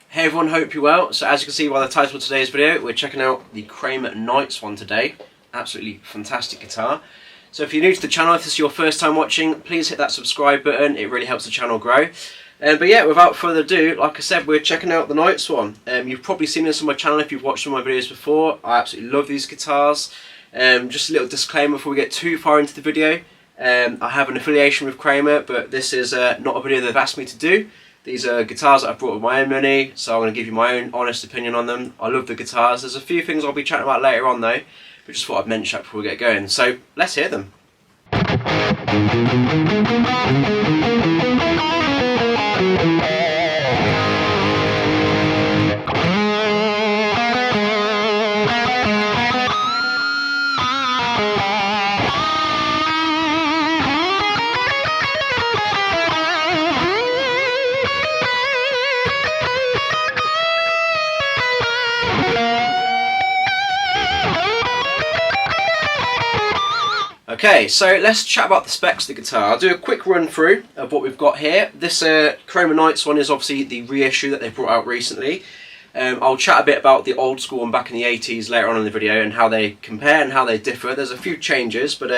Hey everyone, hope you're well. So as you can see by the title of today's video, we're checking out the Kramer Nightswan today. Absolutely fantastic guitar. So if you're new to the channel, if this is your first time watching, please hit that subscribe button, it really helps the channel grow. But yeah, without further ado, like I said, we're checking out the Nightswan. You've probably seen this on my channel if you've watched some of my videos before. I absolutely love these guitars. Just a little disclaimer before we get too far into the video. I have an affiliation with Kramer, but this is not a video they've asked me to do. These are guitars that I've brought with my own money, so I'm going to give you my own honest opinion on them. I love the guitars. There's a few things I'll be chatting about later on though, but just thought I'd mention that before we get going. So let's hear them. Okay, so let's chat about the specs of the guitar. I'll do a quick run through of what we've got here. This Kramer Nightswan is obviously the reissue that they brought out recently. I'll chat a bit about the old school one back in the 80s later on in the video and how they compare and how they differ. There's a few changes, but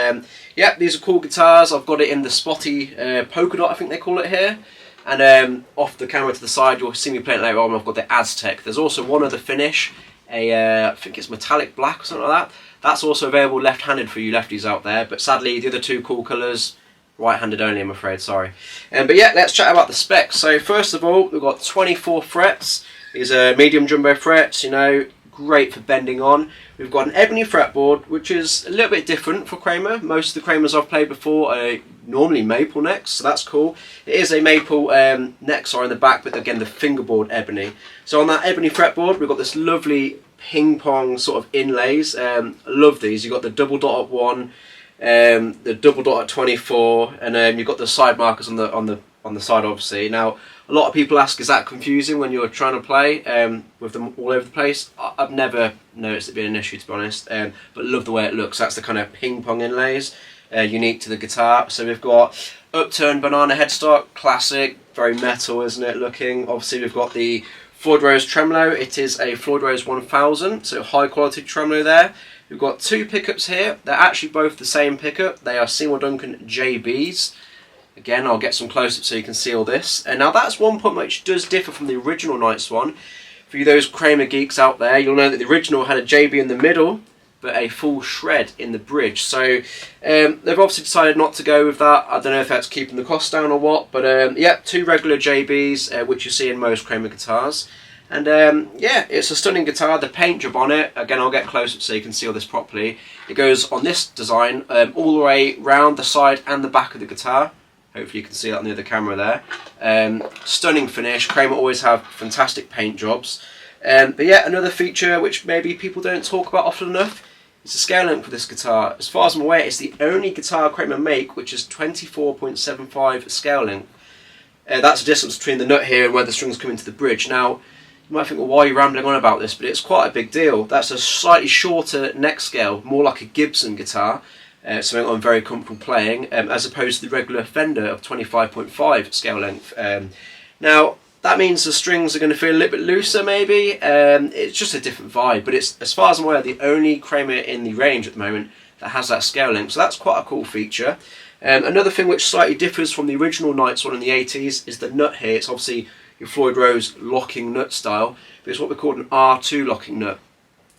yeah, these are cool guitars. I've got it in the spotty Polka Dot, I think they call it here. And off the camera to the side, you'll see me playing it later on, I've got the Aztec. There's also one other finish, I think it's metallic black or something like that. That's also available left-handed for you lefties out there, but sadly the other two cool colours, right-handed only, I'm afraid, sorry. But yeah, let's chat about the specs. So first of all, we've got 24 frets. These are medium jumbo frets, you know, great for bending on. We've got an ebony fretboard, which is a little bit different for Kramer. Most of the Kramers I've played before are normally maple necks, so that's cool. It is a maple neck, sorry, in the back, but again, the fingerboard ebony. So on that ebony fretboard, we've got this lovely ping pong sort of inlays. I love these. You've got the double dot at 1, the double dot at 24, and you've got the side markers on the side, obviously. Now, a lot of people ask, is that confusing when you're trying to play with them all over the place? I've never noticed it being an issue, to be honest, but love the way it looks. That's the kind of ping pong inlays unique to the guitar. So we've got upturned banana headstock, classic, very metal, isn't it, looking? Obviously we've got the Floyd Rose tremolo. It is a Floyd Rose 1000, so high quality tremolo there. We've got two pickups here. They're actually both the same pickup. They are Seymour Duncan JBs. Again, I'll get some close-up so you can see all this. And now that's one point which does differ from the original Nightswan. For you those Kramer geeks out there, you'll know that the original had a JB in the middle, but a full shred in the bridge. So they've obviously decided not to go with that. I don't know if that's keeping the cost down or what, but yeah, two regular JBs, which you see in most Kramer guitars. And yeah, it's a stunning guitar. The paint job on it, again, I'll get close up so you can see all this properly. It goes on this design all the way round the side and the back of the guitar. Hopefully you can see that on the other camera there. Stunning finish. Kramer always have fantastic paint jobs. But yeah, another feature which maybe people don't talk about often enough, it's the scale length for this guitar. As far as I'm aware, it's the only guitar Kramer make which is 24.75 scale length. That's the distance between the nut here and where the strings come into the bridge. Now, you might think, well, why are you rambling on about this? But it's quite a big deal. That's a slightly shorter neck scale, more like a Gibson guitar, something I'm very comfortable playing, as opposed to the regular Fender of 25.5 scale length. Now, that means the strings are going to feel a little bit looser, maybe. It's just a different vibe, but it's, as far as I'm aware, the only Kramer in the range at the moment that has that scale length, so that's quite a cool feature. Another thing which slightly differs from the original Nightswan in the 80s is the nut here. It's obviously your Floyd Rose locking nut style, but it's what we call an R2 locking nut.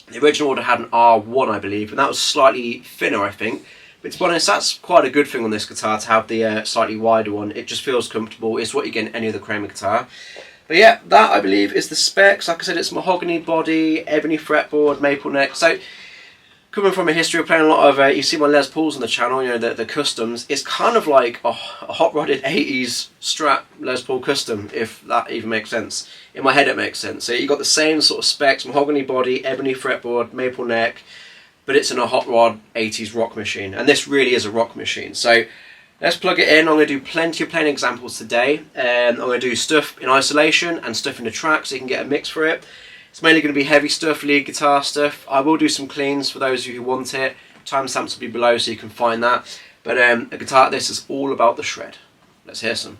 The original order had an R1, I believe, and that was slightly thinner, I think. But to be honest, that's quite a good thing on this guitar, to have the slightly wider one. It just feels comfortable. It's what you get in any other Kramer guitar. But yeah, that I believe is the specs. Like I said, it's mahogany body, ebony fretboard, maple neck. So coming from a history of playing a lot of, you see my Les Pauls on the channel, you know, the customs, it's kind of like a hot-rodded 80s Strat Les Paul custom, if that even makes sense. In my head it makes sense. So you've got the same sort of specs, mahogany body, ebony fretboard, maple neck, but it's in a hot rod 80s rock machine. And this really is a rock machine. So let's plug it in. I'm going to do plenty of playing examples today. I'm going to do stuff in isolation and stuff in the track so you can get a mix for it. It's mainly going to be heavy stuff, lead guitar stuff. I will do some cleans for those of you who want it. Timestamps will be below so you can find that. But a guitar like this is all about the shred. Let's hear some.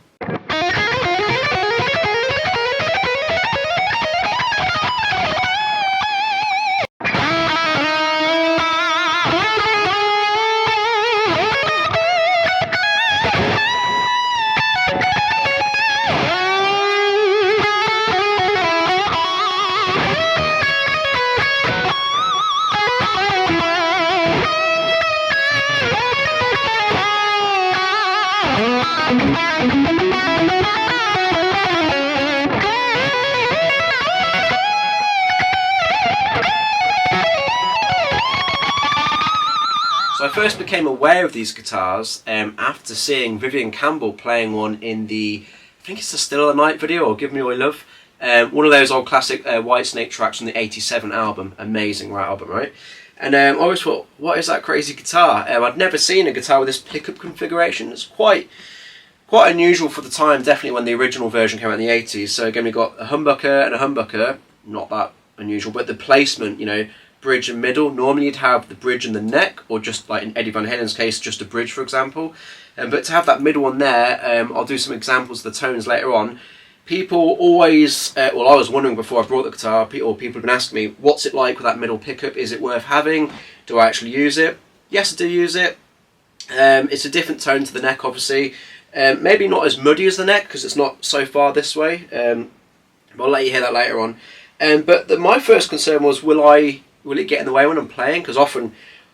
So I first became aware of these guitars after seeing Vivian Campbell playing one in the, I think it's the Still of the Night video, or Give Me All Your Love. One of those old classic Whitesnake tracks from the '87 album. Amazing album, right? And I always thought, what is that crazy guitar? I'd never seen a guitar with this pickup configuration. It's quite unusual for the time, definitely when the original version came out in the '80s. So again, we've got a humbucker and a humbucker, not that unusual, but the placement, you know, bridge and middle. Normally you'd have the bridge and the neck, or just like in Eddie Van Halen's case, just a bridge, for example. But to have that middle one there, I'll do some examples of the tones later on. People always, well, I was wondering before I brought the guitar, people have been asking me, what's it like with that middle pickup? Is it worth having? Do I actually use it? Yes, I do use it. It's a different tone to the neck, obviously. Maybe not as muddy as the neck, because it's not so far this way. I'll let you hear that later on. But my first concern was, will it get in the way when I'm playing? Because often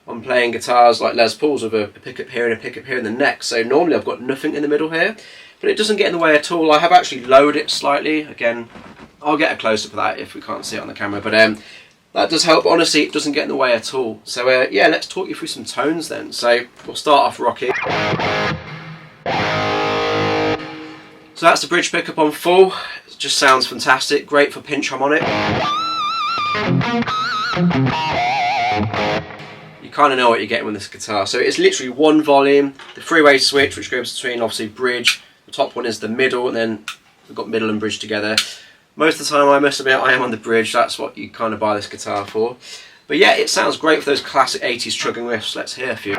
I'm playing guitars like Les Pauls with a pickup here and a pickup here in the neck. So normally I've got nothing in the middle here. But it doesn't get in the way at all. I have actually lowered it slightly. Again, I'll get a close-up of that if we can't see it on the camera. But that does help. Honestly, it doesn't get in the way at all. So yeah, let's talk you through some tones then. So we'll start off rocky. So that's the bridge pickup on full. It just sounds fantastic. Great for pinch harmonic. You kind of know what you're getting with this guitar. So it's literally one volume, the three-way switch, which goes between obviously bridge. The top one is the middle, and then we've got middle and bridge together. Most of the time, I must admit, I am on the bridge. That's what you kind of buy this guitar for. But yeah, it sounds great for those classic 80s chugging riffs. Let's hear a few.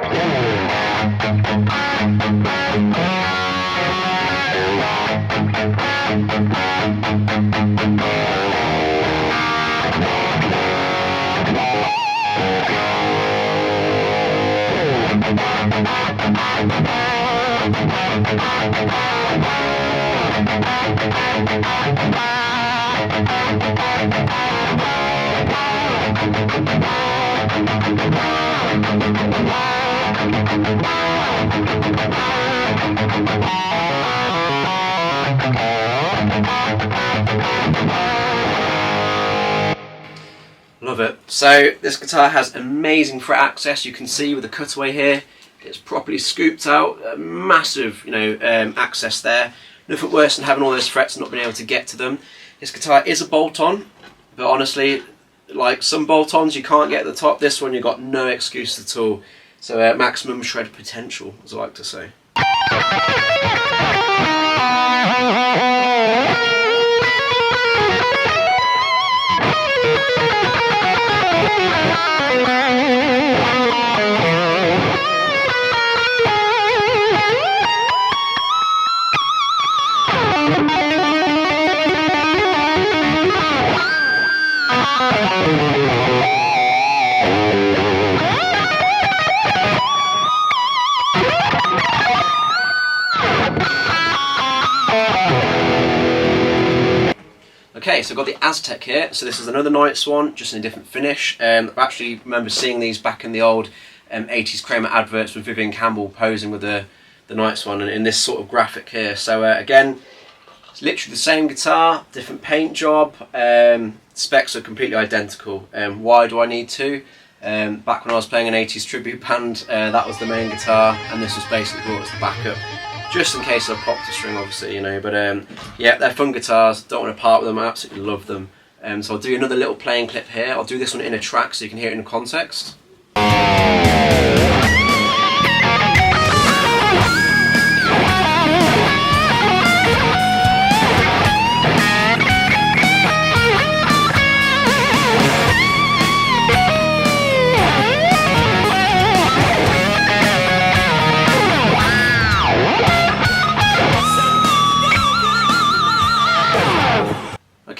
Love it. So this guitar has amazing fret access. You can see with the cutaway here, it's properly scooped out, a massive, access there. Nothing worse than having all those frets and not being able to get to them. This guitar is a bolt-on, but honestly, like some bolt-ons you can't get at the top. This one you've got no excuse at all. So maximum shred potential, as I like to say. Okay, so I've got the Aztec here. So this is another Nightswan, just in a different finish. I actually remember seeing these back in the old 80s Kramer adverts with Vivian Campbell posing with the Nightswan, and in this sort of graphic here. So again, it's literally the same guitar, different paint job. Specs are completely identical. Why do I need two? Back when I was playing an 80s tribute band, that was the main guitar, and this was basically brought as the backup. Just in case I popped a string, obviously, but yeah, they're fun guitars, don't want to part with them, I absolutely love them. So I'll do another little playing clip here. I'll do this one in a track so you can hear it in context.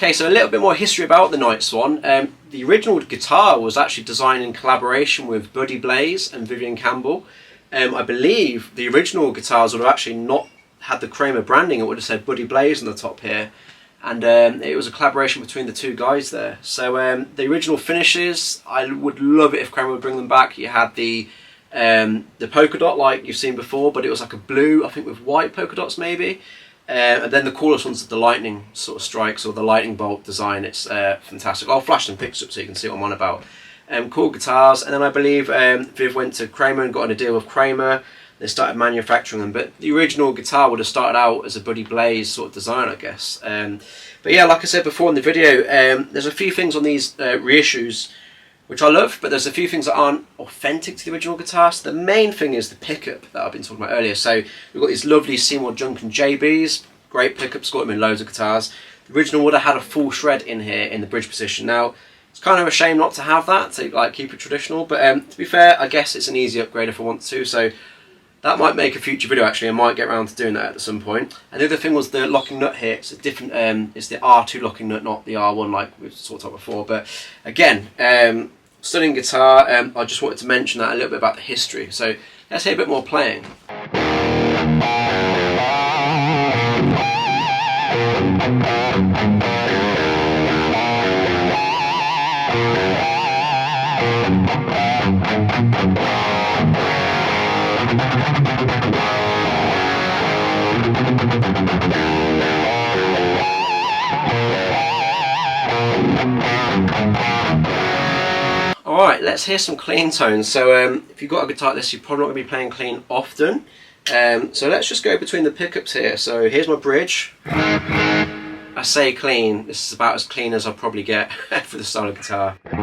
Okay, so a little bit more history about the Nightswan. The original guitar was actually designed in collaboration with Buddy Blaze and Vivian Campbell. I believe the original guitars would have actually not had the Kramer branding, it would have said Buddy Blaze on the top here. And it was a collaboration between the two guys there. So the original finishes, I would love it if Kramer would bring them back. You had the polka dot like you've seen before, but it was like a blue, I think with white polka dots maybe. And then the coolest one's the lightning sort of strikes, or the lightning bolt design. It's fantastic. I'll flash some pictures up so you can see what I'm on about. Cool guitars. And then I believe Viv went to Kramer and got on a deal with Kramer. They started manufacturing them, but the original guitar would have started out as a Buddy Blaze sort of design, I guess. But yeah, like I said before in the video, there's a few things on these reissues which I love, but there's a few things that aren't authentic to the original guitar. So the main thing is the pickup that I've been talking about earlier. So we've got these lovely Seymour Duncan JBs, great pickups, got them in loads of guitars. The original would have had a full shred in here in the bridge position. Now, it's kind of a shame not to have that, to like keep it traditional, but to be fair, I guess it's an easy upgrade if I want to. So that might make a future video actually. I might get around to doing that at some point. And the other thing was the locking nut here. It's a different, it's the R2 locking nut, not the R1 like we've talked about before. But again, stunning guitar. I just wanted to mention that a little bit about the history. So let's hear a bit more playing. Alright, let's hear some clean tones. So if you've got a guitar like this, you're probably not going to be playing clean often. So let's just go between the pickups here. So here's my bridge. I say clean, this is about as clean as I'll probably get for the style of guitar. So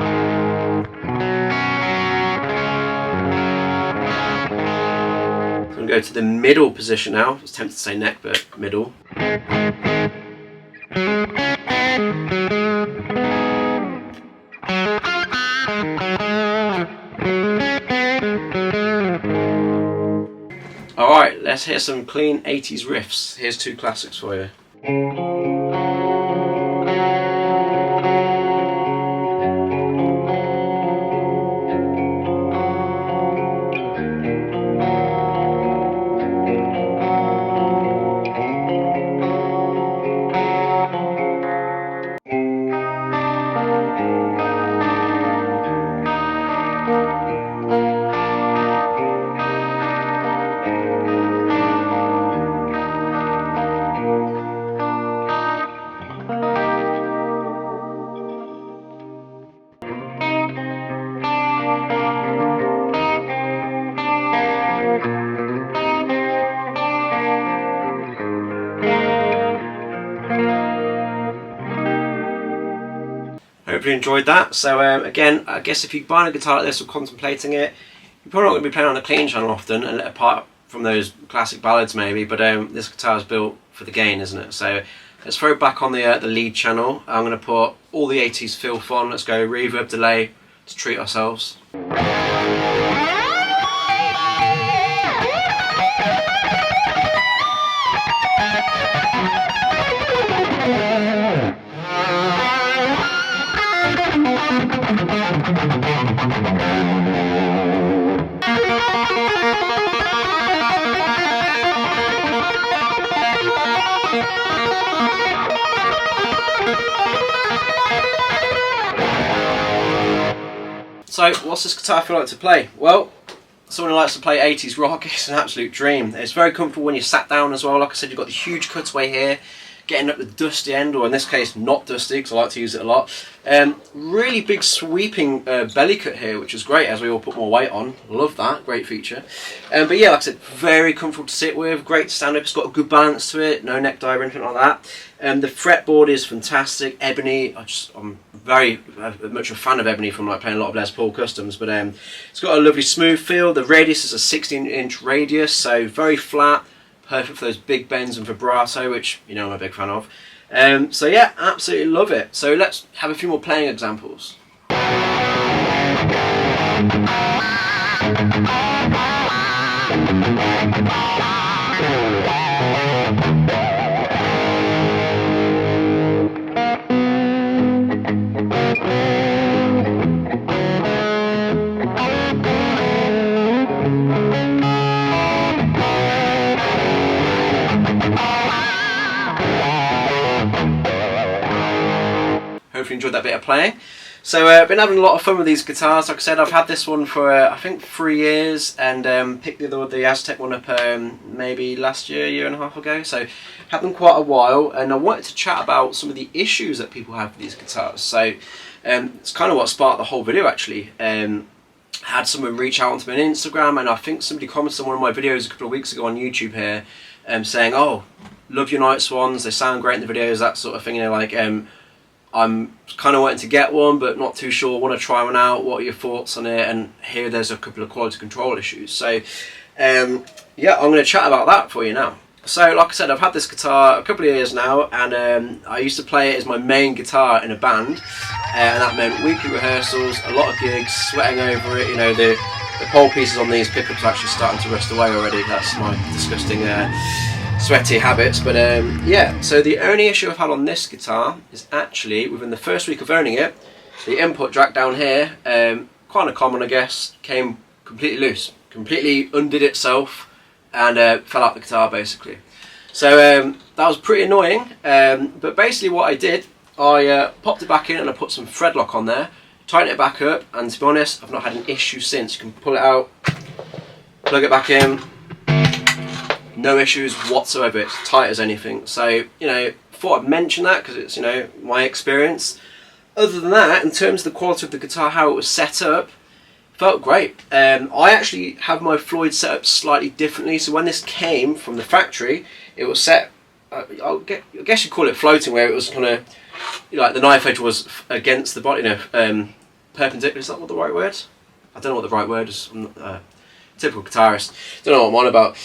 I'm going to go to the middle position now. I was tempted to say neck, but middle. Alright, let's hear some clean 80s riffs. Here's two classics for you. Hopefully you enjoyed that. So again, I guess if you're buying a guitar like this or contemplating it, you're probably not going to be playing on a clean channel often, and apart from those classic ballads maybe, but this guitar is built for the gain, isn't it? So let's throw it back on the lead channel. I'm going to put all the 80s filth on. Let's go reverb, delay to treat ourselves. So, what's this guitar feel like to play? Well, someone who likes to play 80s rock, it's an absolute dream. It's very comfortable when you're sat down as well. Like I said, you've got the huge cutaway here, getting up the dusty end, or in this case, not dusty, because I like to use it a lot. Really big sweeping belly cut here, which is great as we all put more weight on. Love that, great feature. But yeah, like I said, very comfortable to sit with, great to stand up. It's got a good balance to it, no neck dive or anything like that. The fretboard is fantastic, ebony. I'm very much a fan of ebony from like playing a lot of Les Paul customs, but it's got a lovely smooth feel. The radius is a 16-inch radius, so very flat, perfect for those big bends and vibrato, which you know I'm a big fan of. So yeah, absolutely love it. So let's have a few more playing examples. enjoyed that bit of playing. So I've been having a lot of fun with these guitars. Like I said, I've had this one for I think 3 years, and picked the Aztec one up maybe last year and a half ago. So had them quite a while, and I wanted to chat about some of the issues that people have with these guitars. So it's kind of what sparked the whole video actually. Had someone reach out onto me on Instagram, and I think somebody commented on one of my videos a couple of weeks ago on YouTube here, saying, "Oh, love your Nightswans, they sound great in the videos," that sort of thing. You know, like I'm kind of wanting to get one, but not too sure. Want to try one out. What are your thoughts on it? And here, there's a couple of quality control issues. So yeah, I'm going to chat about that for you now. So, like I said, I've had this guitar a couple of years now, and I used to play it as my main guitar in a band, and that meant weekly rehearsals, a lot of gigs, sweating over it. You know, the pole pieces on these pickups are actually starting to rust away already. That's my disgusting sweaty habits. But yeah, so the only issue I've had on this guitar is actually within the first week of owning it, the input jack down here, kind of common I guess, came completely loose, completely undid itself, and fell out the guitar basically. So that was pretty annoying, but basically what I did, I popped it back in and I put some thread lock on there, tightened it back up, and to be honest, I've not had an issue since. You can pull it out, plug it back in, no issues whatsoever. It's tight as anything. So, you know, thought I'd mention that because it's, you know, my experience. Other than that, in terms of the quality of the guitar, how it was set up, felt great. I actually have my Floyd set up slightly differently. So when this came from the factory, it was set, I guess you'd call it floating, where it was kind of, you know, like the knife edge was against the body, you know, perpendicular. Is that what the right word? I don't know what the right word is. I'm not a typical guitarist. Don't know what I'm on about.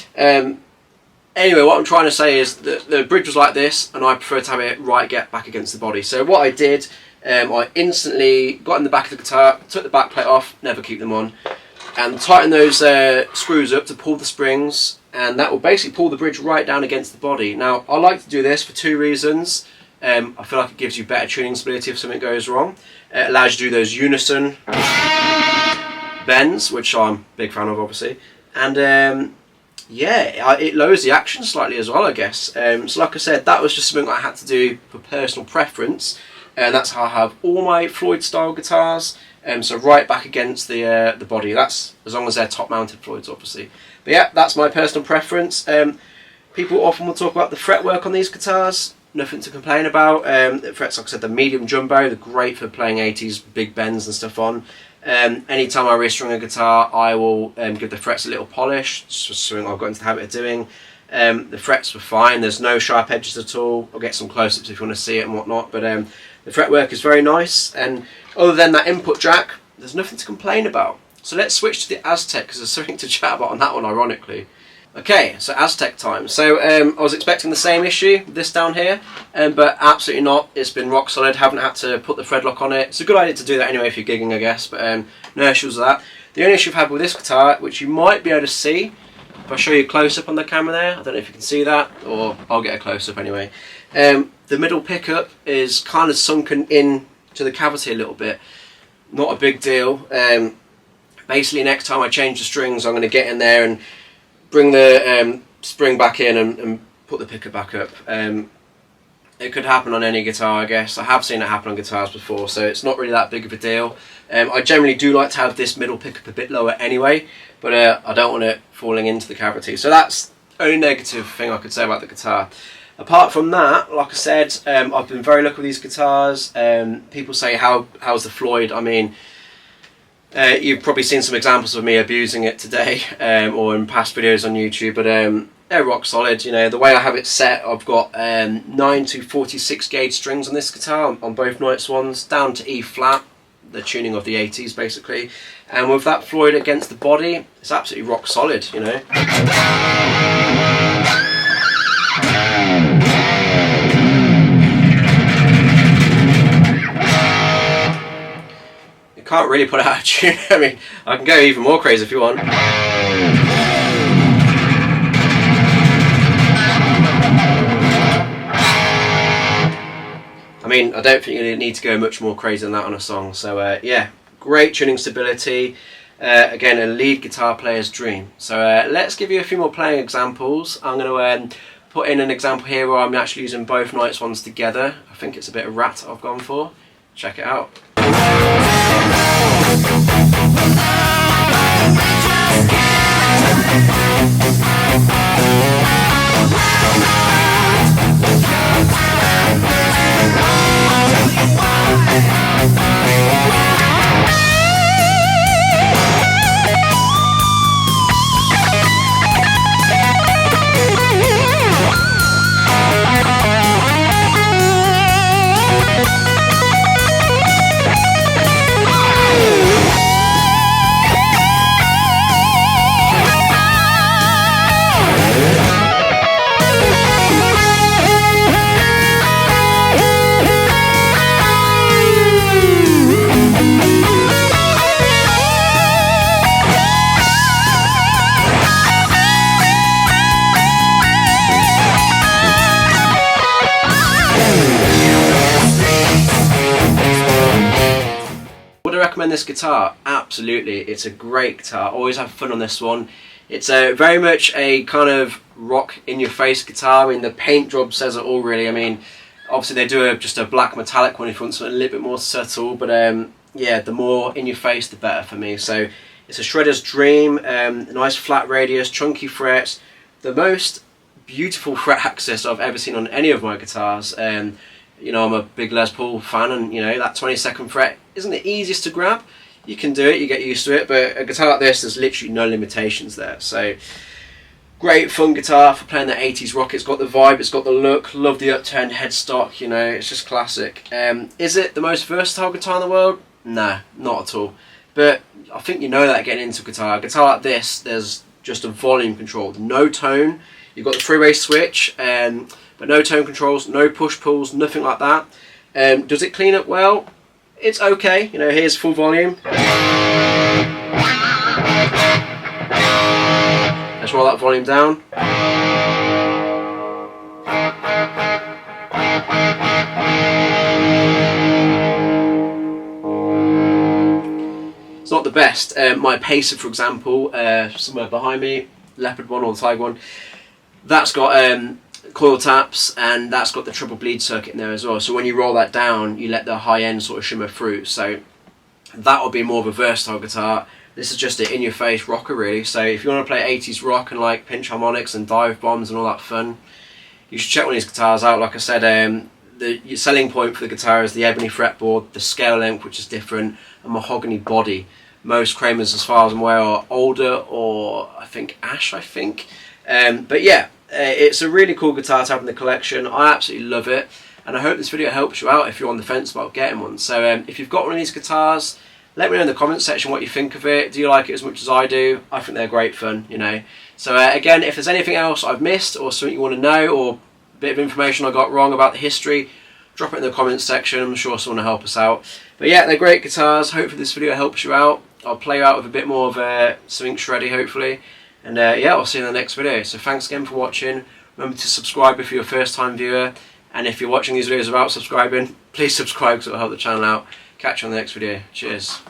Anyway, what I'm trying to say is that the bridge was like this, and I prefer to have it get back against the body. So what I did, I instantly got in the back of the guitar, took the back plate off, never keep them on, and tighten those screws up to pull the springs, and that will basically pull the bridge right down against the body. Now, I like to do this for 2 reasons. I feel like it gives you better tuning stability if something goes wrong. It allows you to do those unison bends, which I'm a big fan of, obviously, and yeah, it lowers the action slightly as well, I guess. So like I said, that was just something I had to do for personal preference, and that's how I have all my Floyd style guitars, so right back against the body. That's as long as they're top mounted Floyds, obviously. But yeah, that's my personal preference. People often will talk about the fretwork on these guitars. Nothing to complain about. The frets, like I said, the medium jumbo, they're great for playing 80s big bends and stuff on. Anytime I restring a guitar, I will give the frets a little polish. It's just something I've got into the habit of doing. The frets were fine, there's no sharp edges at all. I'll get some close-ups if you want to see it and whatnot, but the fretwork is very nice, and other than that input jack, there's nothing to complain about. So let's switch to the Aztec, because there's something to chat about on that one, ironically. Okay, so Aztec time. So I was expecting the same issue, this down here, but absolutely not. It's been rock solid, haven't had to put the thread lock on it. It's a good idea to do that anyway if you're gigging, I guess, but no issues with that. The only issue I've had with this guitar, which you might be able to see, if I show you a close-up on the camera there, I don't know if you can see that, or I'll get a close-up anyway. The middle pickup is kind of sunken in to the cavity a little bit. Not a big deal. Basically, next time I change the strings, I'm going to get in there and bring the spring back in and put the pickup back up. It could happen on any guitar, I guess. I have seen it happen on guitars before, so it's not really that big of a deal. I generally do like to have this middle pickup a bit lower anyway, but I don't want it falling into the cavity. So that's the only negative thing I could say about the guitar. Apart from that, like I said, I've been very lucky with these guitars. People say, how's the Floyd? I mean, you've probably seen some examples of me abusing it today, or in past videos on YouTube, but they're rock solid. You know, the way I have it set, I've got 9 to 46 gauge strings on this guitar, on both Nightswans, down to E flat, the tuning of the 80s basically, and with that Floyd against the body, it's absolutely rock solid, you know. Can't really put it out of tune. I mean, I can go even more crazy if you want. I mean, I don't think you need to go much more crazy than that on a song. So yeah, great tuning stability. Again, a lead guitar player's dream. So let's give you a few more playing examples. I'm going to put in an example here where I'm actually using both Nightswans together. I think it's a bit of RATT I've gone for. check it out. Would I recommend this guitar? Absolutely, it's a great guitar. Always have fun on this one. It's very much a kind of rock in your face guitar. I mean, the paint job says it all really. I mean, obviously they do just a black metallic one if you want something a little bit more subtle, but yeah, the more in your face the better for me. So it's a shredder's dream, nice flat radius, chunky frets, the most beautiful fret access I've ever seen on any of my guitars. You know, I'm a big Les Paul fan, and you know, that 22nd fret isn't the easiest to grab. You can do it, you get used to it, but a guitar like this, there's literally no limitations there. So great fun guitar for playing the 80s rock. It's got the vibe, it's got the look, love the upturned headstock, you know, it's just classic. Is it the most versatile guitar in the world? Nah, not at all. But I think you know that getting into a guitar like this, there's just a volume control, no tone. You've got the three-way switch, but no tone controls, no push-pulls, nothing like that. Does it clean up well? It's okay. You know, here's full volume. Let's roll that volume down. It's not the best. My Pacer, for example, somewhere behind me, Leopard one or the Tiger one, that's got coil taps, and that's got the triple bleed circuit in there as well. So when you roll that down, you let the high end sort of shimmer through. So that will be more of a versatile guitar. This is just an in-your-face rocker, really. So if you want to play 80s rock and like pinch harmonics and dive bombs and all that fun, you should check one of these guitars out. Like I said, the selling point for the guitar is the ebony fretboard, the scale length, which is different, a mahogany body. Most Kramers, as far as I'm aware, are older, or I think ash, but yeah, it's a really cool guitar to have in the collection. I absolutely love it, and I hope this video helps you out if you're on the fence about getting one. So if you've got one of these guitars, let me know in the comments section what you think of it. Do you like it as much as I do? I think they're great fun, you know. So again, if there's anything else I've missed or something you want to know, or a bit of information I got wrong about the history, drop it in the comments section. I'm sure someone will help us out. But yeah, they're great guitars. Hopefully this video helps you out. I'll play you out with a bit more of something shreddy, hopefully. And yeah, I'll see you in the next video. So thanks again for watching. Remember to subscribe if you're a first time viewer. And if you're watching these videos without subscribing, please subscribe because it will help the channel out. Catch you on the next video. Cheers.